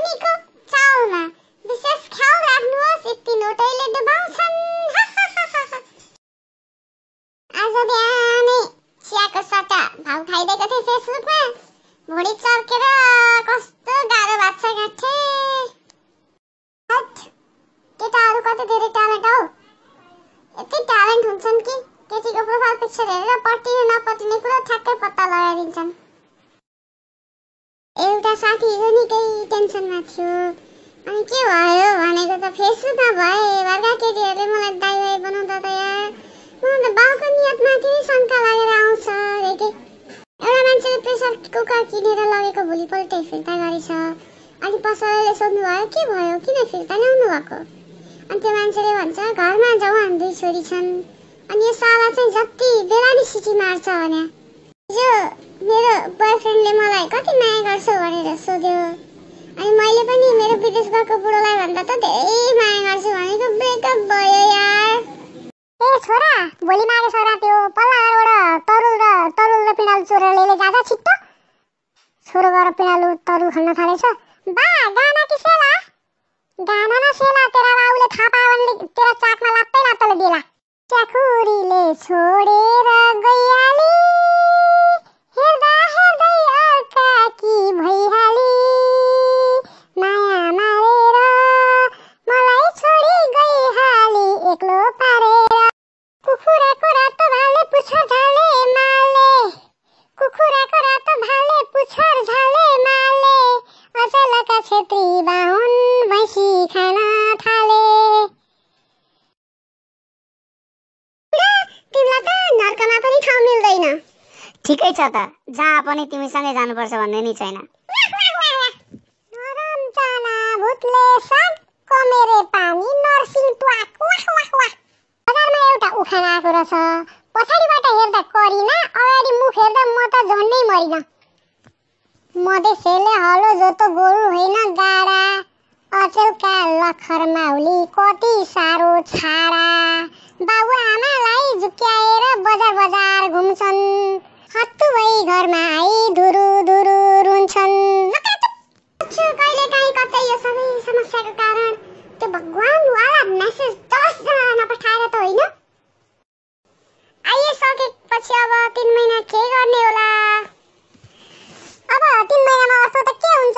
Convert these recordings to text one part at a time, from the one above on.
धनीको चाउमा विशेष ख्याल राख्नुहोस्, यति नोटैले डुबाउँछन्। आज बिहानै चियाको सट्टा भाउ खाइदिएको थिएँ फेसबुकमा, भुँडी चर्केर कस्तो गाह्रो भएको छ गाँठे। केटाहरू कति धेरै ट्यालेन्ट हौ, यति ट्यालेन्ट हुन्छन् कि केटीको प्रोफाइल पिक्चर हेरेर पट्टिने नपट्टिने कुरा ठ्याक्कै पत्ता लगाइदिन्छन्। एउटा साथी हिजो निकै टेन्सनमा थियो, अनि के भयो भनेको त फेसबुकमा भए वर्गा केटीहरूले मलाई दाइ भाइ बनाउँदा त यार मलाई त बाउको नियतमाथि नै शङ्का लागेर आउँछ रे के। एउटा मान्छेले प्रेसर कुकर किनेर लगेको भोलिपल्टै फिर्ता गरेछ। अनि पसलले सोध्नुभयो के भयो, किन फिर्ता ल्याउनु भएको? अनि त्यो मान्छेले भन्छ घरमा जवान 2 छोरी छन्, अनि यो साला चाहिँ जति बेला नि सिटी मार्छ भने। हिजो मेरो बोयफ्रेन्डले मलाई कति माया गर्छौ भनेर सोध्यो, अनि मैले पनि मेरो विदेश गएको बुढोलाई भन्दा त धेरै माया गर्छु भनेको ब्रेकअप भयो यार। ए छोरा, भोलि मागे छोरा त्यो पल्लाघरबाट तरुल र पिँडालु चोरेर लिएर जाँदा छिट्टो। छोरो गएर पिँडालु तरुल खान थालेछ। बा गाना कि सेला? गाना न सेला, तेरा बाबुले थाहा पायो भने तेरा चाटमा लात्तैले देला। च्याखुरीले छोडेर गइहाली, हेर्दा हेर्दै अर्काकी भइहाली, माया मारेर मलाई छोडी गइहाली एक्लो पारेर। कुखुराको रातो भाले पुच्छर झाले माले, कुखुराको रातो भाले पुच्छर झाले माले, अचलका छेत्री बाहुन भैँसी खान थाले। तिमीलाई त नर्कमा पनि ठाउँ मिल्दैन। ठिकै छ त, जहाँ पनि तिमीसँगै जानुपर्छ भन्ने नि छैन। नरम चाना भुतले साग कमेरे पानी नर्सिङ ट्वाक वाह वाह वाह। बजारमा एउटा उखान आएको रहेछ, पछाडिबाट हेर्दा करिना, अगाडि मुख हेर्दा म त झन्डै मरिन। मधेसीले हलो जोतो गोरु होइन गाडा, अचेलका लखर माउली कति साह्रो छाडा। बाबु आमालाई झुक्याएर बजार बजार घुम्छन्, हत्तु भई घरमा आई धुरु धुरु रुन्छन्। कहिले काहीँ कतै यो सबै समस्याको कारण त्यो भगवानवाला मेसेज 10 जना नपठाएर त होइन। आइसकेपछि अब 3 महिना के गर्ने होला? अब 3 महिनामा अर्थ त के हुन्छ?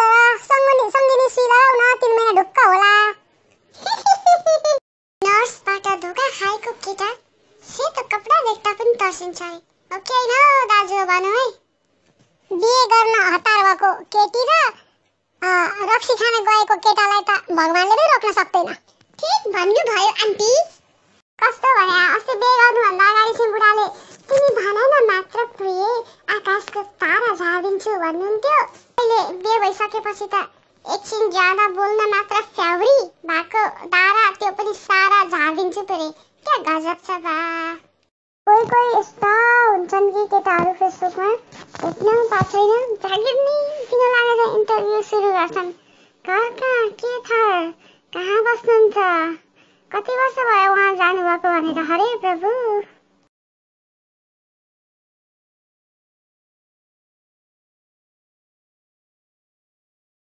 सङ्गिनी सुई लगाउ न, 3 महिना ढुक्क होला। नर्सबाट धोका खाएको केटा सेतो कपडा देख्दा पनि तर्सिन्छ है। ओके न दाजु भनौँ है। बिहे गर्न हतार भएको केटी र रक्सी खान गएको केटालाई त भगवानले पनि रोक्न सक्दैन। ठीक भन्नु भयो आन्टी। कस्तो भने अस्ति बिहे गर्नुभन्दा अगाडि चाहिँ बुढाले तिमी भन न मात्र प्रिय आकाशको तारा झारिदिन्छु भन्नुहुन्थ्यो। अहिले बिहे भइसकेपछि त एकछिन ज्यादा बोल्न मात्र फ्याउरी भएको तारा त्यो पनि सारा झारिदिन्छु परे। क्या गजब छ बा। कोही कोही यस्ता हुन्छन् कि केटाहरू फेसबुकमा भेट्न पाएको छैन, जागिर नै किन लागेर इन्टरभ्यू सुरु गर्छन्। घर कहाँ, के थाहा, कहाँ बस्नुहुन्छ, कति वर्ष भयो उहाँ जानुभएको भनेर। हरे प्रभु।